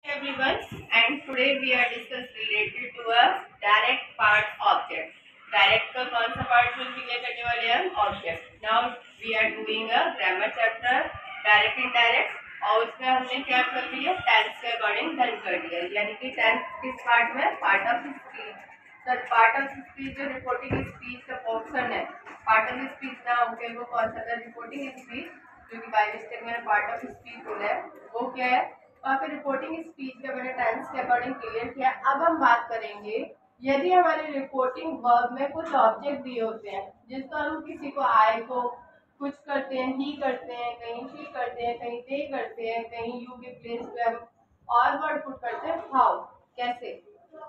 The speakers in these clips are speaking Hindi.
Everyone, and today we are discussing related to a direct part object. Direct का कौन सा part में क्लियर करने वाले हैं हम object. Now we are doing a grammar chapter direct indirect और उसमें हमने क्या कर लिया tense के according done कर दिया यानी कि tense किस part में part of speech. Sir part of speech जो reporting speech का portion है part of speech ना होके वो कौन सा था reporting speech जो कि by mistake मैंने part of speech बोला है वो क्या है वहाँ पे रिपोर्टिंग स्पीच का मैंने टेंस के अकॉर्डिंग क्लियर किया। अब हम बात करेंगे यदि हमारे रिपोर्टिंग वर्ब में कुछ ऑब्जेक्ट दिए होते हैं जिसको हम किसी को आई को कुछ करते हैं ही करते हैं कहीं शी करते हैं कहीं दे करते हैं कहीं यू के प्लेस पे हम और वर्ड पुट करते हैं हाउ कैसे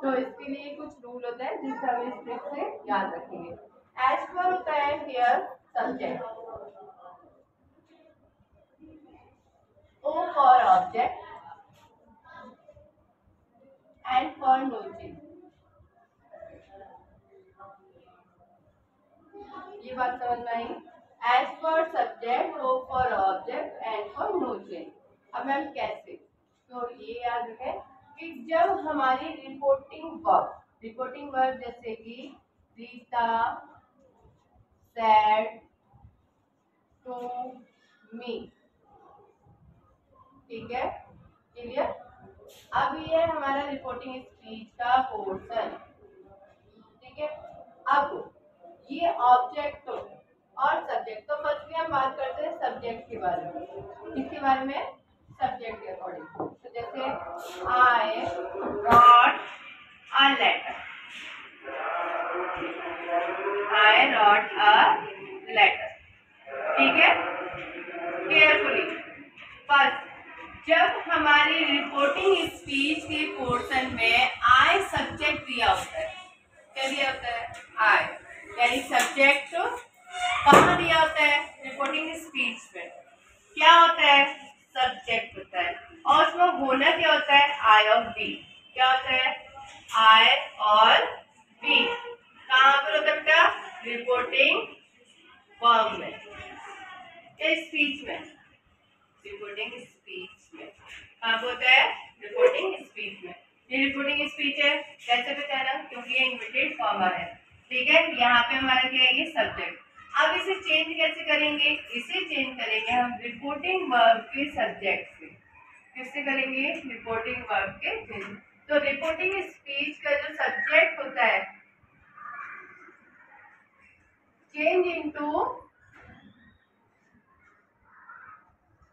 तो इसके लिए कुछ रूल होता है जिससे हम इस ट्रिक से याद रखेंगे। एज पर होता है here subject O for object and for noting ये बात समझ में आई। S for subject O for object and for noting. अब मैम कैसे तो ये याद रखें कि जब हमारी रिपोर्टिंग वर्ब जैसे कि रीता सेड टू मी ठीक है क्लियर। अब ये हमारा रिपोर्टिंग स्पीच का पोर्शन ठीक है। अब ये ऑब्जेक्ट और सब्जेक्ट तो फर्स्ट हम बात करते हैं सब्जेक्ट के बारे में किसके बारे में सब्जेक्ट के अकॉर्डिंग तो जैसे I wrote a letter I wrote a letter ठीक है केयरफुली। फर्स्ट जब हमारी रिपोर्टिंग स्पीच के पोर्शन में आई सब्जेक्ट दिया होता है क्या दिया होता है आई यानी सब्जेक्ट कहाँ दिया होता है रिपोर्टिंग स्पीच में क्या होता है सब्जेक्ट होता है और उसमें होना क्या होता है आई और बी क्या होता है आई और बी कहाँ पर होता है बेटा रिपोर्टिंग वर्ब में स्पीच में रिपोर्टिंग स्पीच में कहाँ होता है रिपोर्टिंग स्पीच में। ये रिपोर्टिंग स्पीच है कैसे पहचाना क्योंकि ये इन्वर्टेड कॉमा है ठीक है। यहाँ पे हमारा क्या है ये सब्जेक्ट। अब इसे चेंज कैसे करेंगे इसे चेंज करेंगे हम रिपोर्टिंग वर्ब के सब्जेक्ट से किससे करेंगे रिपोर्टिंग वर्ब के चेंज। तो रिपोर्टिंग स्पीच का जो सब्जेक्ट होता है चेंज इनटू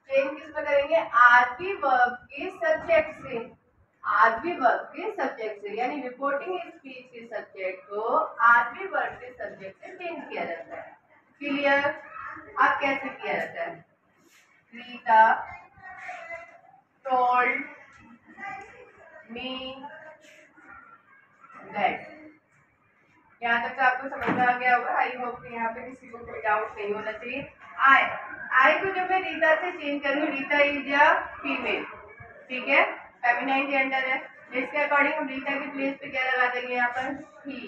चेंज किसमें करेंगे आरबी वर्ब के सब्जेक्ट से आरबी वर्ब के सब्जेक्ट से यानी रिपोर्टिंग स्पीच के सब्जेक्ट को आरबी वर्ब के सब्जेक्ट से चेंज किया जाता है क्लियर। अब कैसे किया जाता है रीता टोल्ड मी दैट। यहाँ तक तो आपको समझ में आ गया होगा आई होप कि यहाँ पे किसी को कोई डाउट नहीं होना चाहिए। आई को जब मैं रीता से चेंज करूँ रीता इज अ फीमेल ठीक है फेमिनाइन जेंडर है जिसके अकॉर्डिंग हम रीता के प्लेस पे क्या लगा देंगे यहाँ पर ही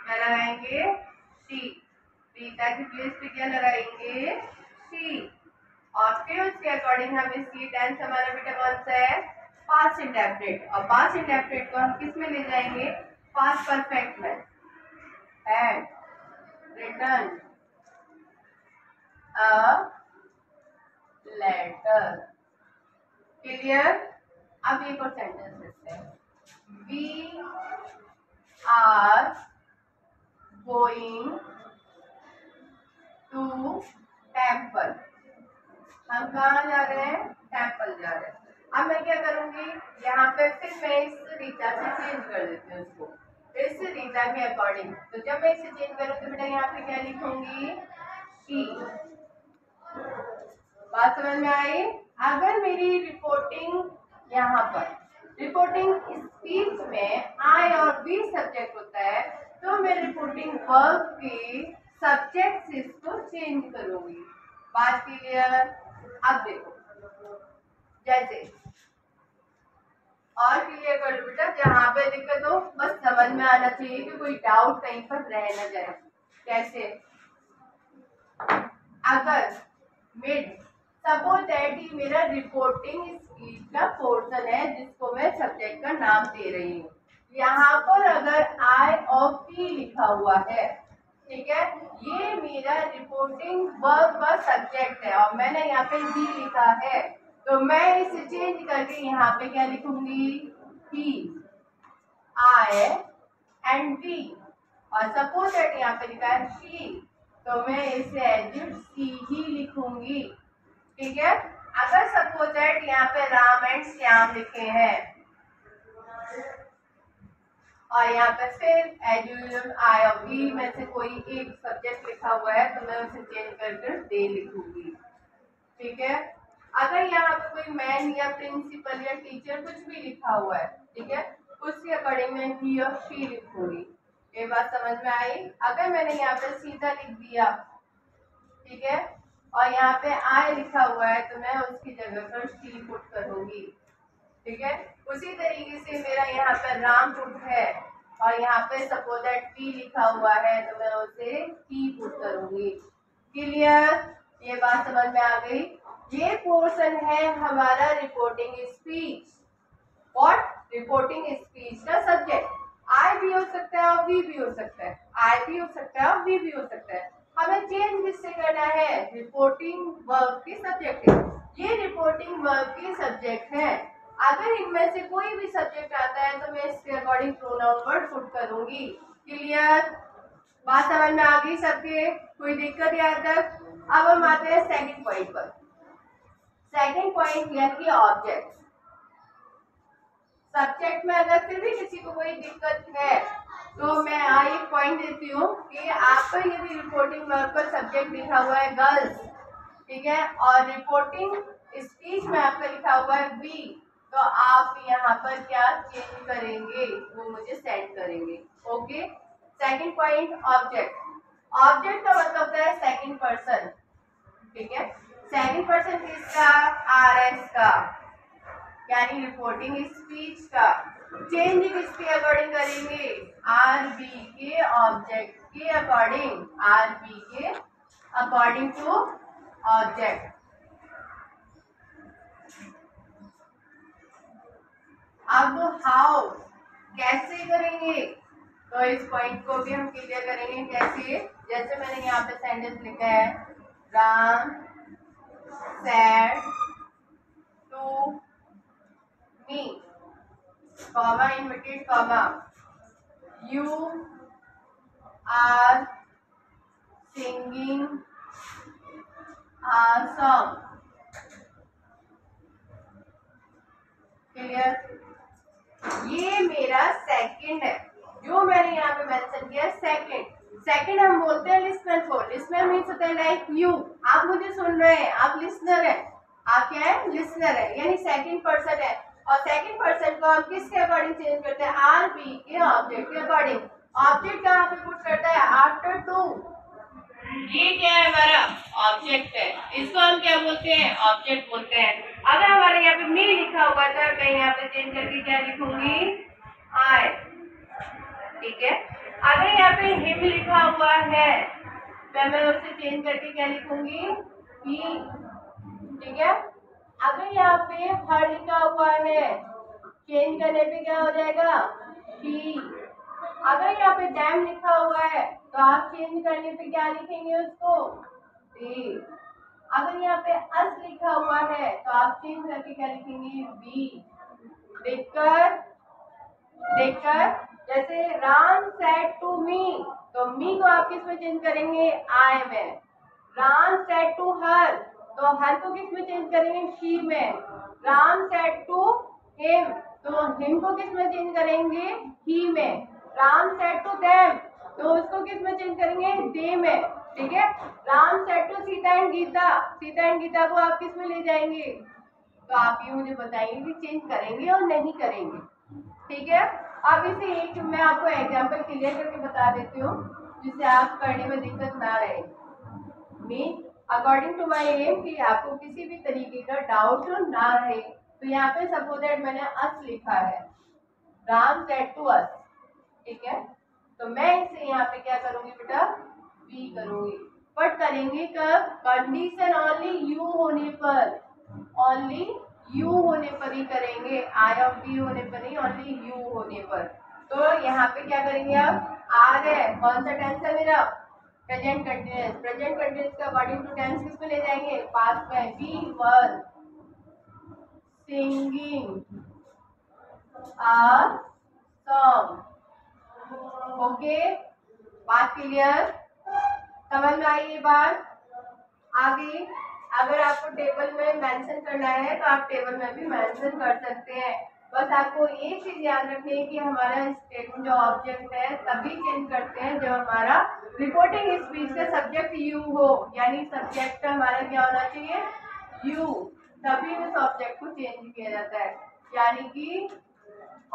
क्या लगाएंगे शी रीता की प्लेस पे क्या लगाएंगे शी और फिर उसके अकॉर्डिंग हम इसकी टेंस हमारा बेटा कौन सा है पास्ट इंडेफिनिट और पास्ट इंडेफिनिट को हम किस में ले जाएंगे पास्ट परफेक्ट में had return a letter clear. अब एक और सेंटेंस लिखते हैं we are going to temple. हम कहाँ जा रहे हैं टेम्पल जा रहे हैं। अब मैं क्या करूंगी यहाँ पे फिर मैं इस रीता से चेंज कर देती हूँ इसको इस रीता के अकॉर्डिंग। तो जब मैं इसे चेंज करूँ तो बेटा यहाँ पे क्या लिखूंगी शी। बात समझ में आई। अगर मेरी रिपोर्टिंग यहाँ पर रिपोर्टिंग स्पीच में आई और बी सब्जेक्ट होता है तो मैं रिपोर्टिंग वर्ब के सब्जेक्ट से इसको चेंज करूंगी। बात क्लियर। अब देखो जैसे और क्लियर कर लो बेटा जहाँ पे दिक्कत हो बस समझ में आना चाहिए कि कोई डाउट कहीं पर रह न जाए। कैसे अगर मिड सपोज दैट ये मेरा रिपोर्टिंग स्पीच का पोर्शन है जिसको मैं सब्जेक्ट का नाम दे रही हूँ। यहाँ पर अगर आई और पी लिखा हुआ है, ठीक है, ये मेरा रिपोर्टिंग वर्ब का सब्जेक्ट है और मैंने यहाँ पे बी लिखा है, तो मैं इसे चेंज करके यहाँ पे क्या लिखूंगी, ही, आई एंड बी। और सपोज दैट यहाँ पे लिखा है शी, तो मैं इसे एज सी ही लिखूंगी। ठीक है, अगर सपोज दैट यहाँ पे राम एंड श्याम लिखे हैं और यहाँ पे फिर एज यूजुअल आई और बी में से कोई एक सब्जेक्ट लिखा हुआ है, तो मैं उसे चेंज करके दे लिखूंगी। ठीक है, अगर यहाँ पे कोई मैन या प्रिंसिपल या टीचर कुछ भी लिखा हुआ है, ठीक है, उसके अकॉर्डिंग मैं ही और शी लिखूंगी। ये बात समझ में आई? अगर मैंने यहाँ पे सीधा लिख दिया, ठीक है, और यहाँ पे आई लिखा हुआ है, तो मैं उसकी जगह पर शी पुट करूंगी। ठीक है, उसी तरीके से मेरा यहाँ पे राम पुट है और यहाँ पे सपोज दैट पी लिखा हुआ है, तो मैं उसे ही पुट करूंगी। क्लियर? ये बात समझ में आ गई? ये पोर्शन है हमारा reporting speech. What? Reporting speech का सब्जेक्ट आई भी हो सकता है और वी भी हो सकता है, आई भी हो सकता है और वी भी हो सकता है। हमें चेंज किससे करना है? रिपोर्टिंग वर्ब के सब्जेक्ट। ये रिपोर्टिंग वर्ब के सब्जेक्ट है। अगर इनमें से कोई भी सब्जेक्ट आता है तो मैं इसके अकॉर्डिंग प्रोनाउन वर्ड पुट करूंगी। क्लियर? बात समझ में आ गई सबके? कोई दिक्कत यहाँ तक? अब हम आते हैं सेकंड पॉइंट पर। सेकंड पॉइंट यानी कि ऑब्जेक्ट। सब्जेक्ट में अगर फिर भी किसी को कोई दिक्कत है तो मैं एक पॉइंट देती हूँ कि आपका यदि रिपोर्टिंग वर्ब पर सब्जेक्ट लिखा हुआ है गर्ल्स, ठीक है, और रिपोर्टिंग स्पीच में आपका लिखा हुआ है वी, तो आप यहाँ पर क्या चेंज करेंगे वो मुझे सेंड करेंगे। Okay, second point object. Object का मतलब होता है सेकंड पर्सन। ठीक है, सेकंड पर्सन किसका? आर एस का, यानी रिपोर्टिंग स्पीच का। चेंज किसके अकॉर्डिंग करेंगे? आर बी के ऑब्जेक्ट के अकॉर्डिंग, आर बी के अकॉर्डिंग टू ऑब्जेक्ट। अब हाउ, कैसे करेंगे? तो इस पॉइंट को भी हम क्लियर करेंगे। कैसे? जैसे मैंने यहाँ पे सेंटेंस लिखा है, Ram said to me, comma inverted comma, you are singing a song। Clear? ये मेरा सेकंड है जो मैंने यहाँ पे मेंशन किया। सेकंड हम बोलते हैं लिसनर को। लिसनर मीन्स होता है लाइक यू, आप मुझे सुन रहे हैं, आप लिसनर है। आप क्या है? लिसनर है, यानी सेकंड पर्सन है। और सेकंड पर्सन को हम किसके अकॉर्डिंग चेंज करते हैं? आर बी के ऑब्जेक्ट के अकॉर्डिंग। ऑब्जेक्ट कहाँ पे पुट करता है? After two. ये क्या है? हमारा ऑब्जेक्ट है, इसको हम क्या बोलते हैं? ऑब्जेक्ट बोलते हैं। अगर हमारे यहाँ पे मी लिखा हुआ था, मैं यहाँ पे चेंज करके क्या लिखूंगी? आई। ठीक है, अगर यहाँ पे हिम लिखा हुआ है तो मैं उसे चेंज करके क्या लिखूंगी? ही। ठीक है, अगर यहाँ पे हर लिखा हुआ है, चेंज करने पे क्या हो जाएगा? ही। अगर यहाँ पे डैम लिखा हुआ है तो आप चेंज करने पे क्या लिखेंगे उसको? डी। अगर यहाँ पे अस लिखा हुआ है तो आप चेंज करके क्या लिखेंगे? बी। देखकर जैसे राम सेड टू मी, तो मी को आप किस में चेंज करेंगे? आई में। राम सेड टू हर, तो हर को किस में चेंज करेंगे? शी में। राम सेड टू हिम, तो हिम को किस में चेंज करेंगे? ही में। राम सेड टू देम, तो उसको किस में चेंज करेंगे? दे में। ठीक है, Ram said to Sita and Gita को आप किस में ले जाएंगे? तो आप ये मुझे बताएंगे कि चेंज करेंगे और नहीं करेंगे। ठीक है, अब इसे एक मैं आपको एग्जांपल क्लियर करके बता देती हूँ जिससे आप करने में दिक्कत ना रहे। Mean according to my aim कि आपको किसी भी तरीके का डाउट ना रहे। तो यहाँ पे सपोज दैट मैंने अस लिखा है, राम सेड टू अस। ठीक है, तो मैं इसे यहाँ पे क्या करूंगी बेटा? वी करूंगी। बट करेंगे कब? कंडीशन ओनली यू होने पर, ओनली यू होने पर ही करेंगे, आई ऑफ बी होने पर नहीं, ओनली यू होने पर। तो यहाँ पे क्या करेंगे अब, आर है, कौन सा टेंस है मेरा, प्रेजेंट कंटिन्यूअस। प्रेजेंट कंटिन्यूअस का अकॉर्डिंग टू टेंस किस में ले जाएंगे, पास्ट में। We were singing a song. Okay, बात क्लियर, समझ में आई ये बात। आगे अगर आपको टेबल में मेंशन करना है तो आप टेबल में भी मेंशन कर सकते हैं। बस आपको एक चीज याद रखनी है कि हमारा स्टेटमेंट जो ऑब्जेक्ट है तभी चेंज करते हैं जब हमारा रिपोर्टिंग स्पीच का सब्जेक्ट यू हो, यानी सब्जेक्ट हमारा क्या होना चाहिए, यू, तभी उस ऑब्जेक्ट को चेंज किया जाता है। यानी कि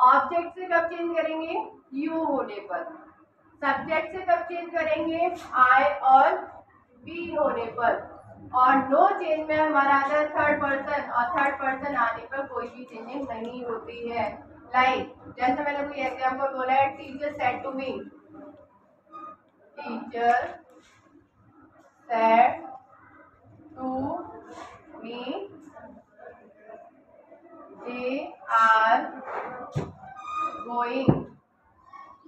ऑब्जेक्ट से कब चेंज करेंगे, यू होने पर। सब्जेक्ट से कब चेंज करेंगे, आई और बी होने पर। और नो चेंज में हमारा आता है थर्ड पर्सन, और थर्ड पर्सन आने पर कोई भी चेंजिंग नहीं होती है। लाइक जैसे मैंने कोई एग्जांपल बोला है, teacher said to me, teacher said to me they are going,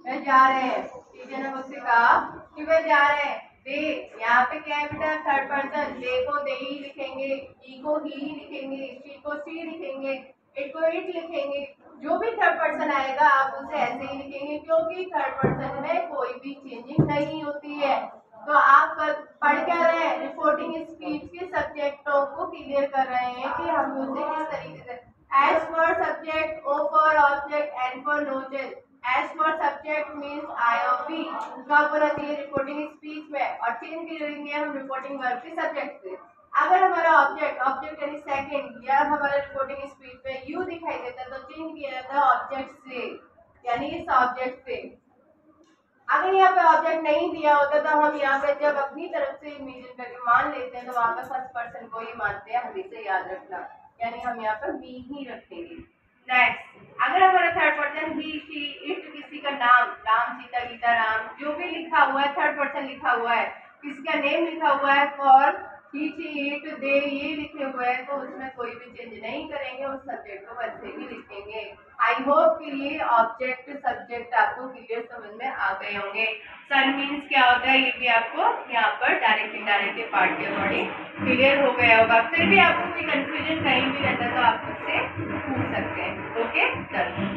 वे जा रहे हैं। टीचर ने मुझसे कहा कि वे जा रहे हैं। दे, यहाँ पे क्या है बेटा, थर्ड पर्सन। दे को दे ही लिखेंगे, ई को ही लिखेंगे, शी को सी लिखेंगे, इट को इट लिखेंगे। जो भी थर्ड पर्सन आएगा आप उसे ऐसे ही लिखेंगे, क्योंकि थर्ड पर्सन में कोई भी चेंजिंग नहीं होती है। तो आप पढ़ क्या रहे हैं, रिपोर्टिंग स्पीच के सब्जेक्टों को क्लियर कर रहे हैं कि हम उसे किस तरीके से, S for subject, O for object, N for noted. S for subject means I और बी कब होना चाहिए, रिपोर्टिंग स्पीच में, और चेंज करेंगे हम रिपोर्टिंग वर्ब के सब्जेक्ट से। अगर हमारा ऑब्जेक्ट यानी सेकंड या हमारा रिपोर्टिंग स्पीच में यू दिखाई देता है तो चेंज किया जाता है ऑब्जेक्ट से, यानी इस ऑब्जेक्ट से। अगर यहाँ पे ऑब्जेक्ट नहीं दिया होता तो हम यहाँ पे जब अपनी तरफ से इमेजिन करके मान लेते हैं तो वहां पर फर्स्ट पर्सन को ही मानते हैं, हमेशा याद रखना, यानी हम यहाँ पर मी ही रखेंगे। नेक्स्ट, अगर हमारा third person he, she, it, किसी का नाम, राम, सीता, गीता, राम, जो भी लिखा हुआ है थर्ड पर्सन लिखा हुआ है, किसी का नेम लिखा हुआ है, फॉर, ही, शी, इट, दे, ये लिखे हुए हैं, तो उसमें कोई भी चेंज नहीं करेंगे, उस सब्जेक्ट को वैसे ही लिखेंगे। आई होप कि ये ऑब्जेक्ट सब्जेक्ट आपको क्लियर समझ में आ गए होंगे। सन मीन्स क्या होता है ये भी आपको यहाँ पर डायरेक्ट इनडायरेक्ट पार्ट के अकॉर्डिंग क्लियर हो गया होगा। फिर भी आपको कोई कंफ्यूजन कहीं भी रहता है तो आप मुझसे पूछ सकते हैं। ओके, चलो।